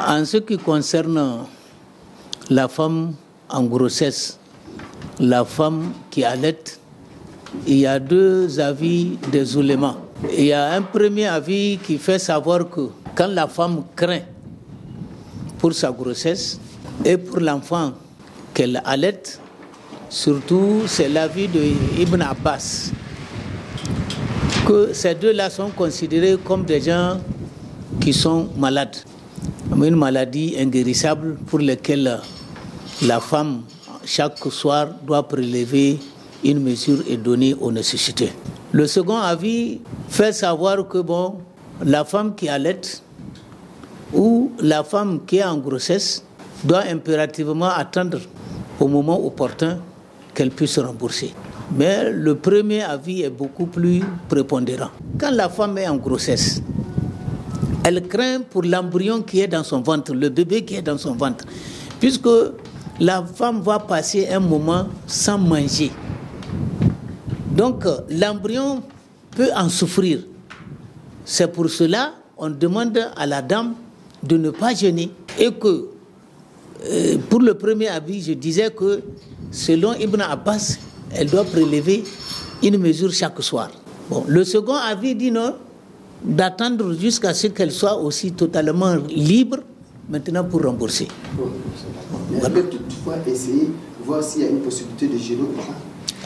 En ce qui concerne la femme en grossesse, la femme qui allait, il y a deux avis des oulémas. Il y a un premier avis qui fait savoir que quand la femme craint pour sa grossesse et pour l'enfant qu'elle allait, surtout c'est l'avis de Ibn Abbas, que ces deux-là sont considérés comme des gens qui sont malades. Une maladie inguérissable pour laquelle la femme, chaque soir, doit prélever une mesure et donner aux nécessités. Le second avis fait savoir que la femme qui allait ou la femme qui est en grossesse doit impérativement attendre au moment opportun qu'elle puisse rembourser. Mais le premier avis est beaucoup plus prépondérant. Quand la femme est en grossesse, elle craint pour l'embryon qui est dans son ventre, le bébé qui est dans son ventre, puisque la femme va passer un moment sans manger. Donc l'embryon peut en souffrir. C'est pour cela qu'on demande à la dame de ne pas jeûner. Et que pour le premier avis, je disais que selon Ibn Abbas, elle doit prélever une mesure chaque soir. Le second avis dit non, d'attendre jusqu'à ce qu'elle soit aussi totalement libre maintenant pour rembourser. Mais elle peut toutefois essayer de voir s'il y a une possibilité de jeûner ou pas.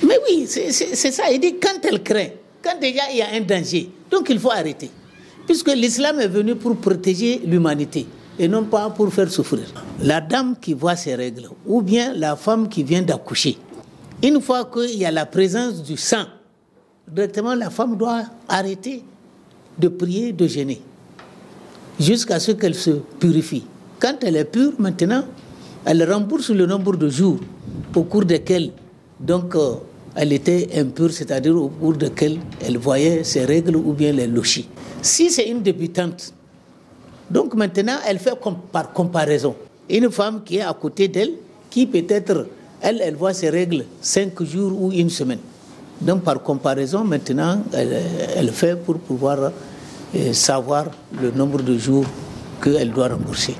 Mais oui, c'est ça. Il dit quand elle craint, quand déjà il y a un danger, donc il faut arrêter. Puisque l'islam est venu pour protéger l'humanité et non pas pour faire souffrir. La dame qui voit ses règles ou bien la femme qui vient d'accoucher, une fois qu'il y a la présence du sang, directement la femme doit arrêter de prier, de jeûner, jusqu'à ce qu'elle se purifie. Quand elle est pure, maintenant, elle rembourse le nombre de jours au cours desquels elle était impure, c'est-à-dire au cours desquels elle voyait ses règles ou bien les lochis. Si c'est une débutante, donc maintenant, elle fait par comparaison. Une femme qui est à côté d'elle, qui peut-être, elle voit ses règles 5 jours ou une semaine. Donc par comparaison, maintenant, elle fait pour pouvoir savoir le nombre de jours qu'elle doit rembourser.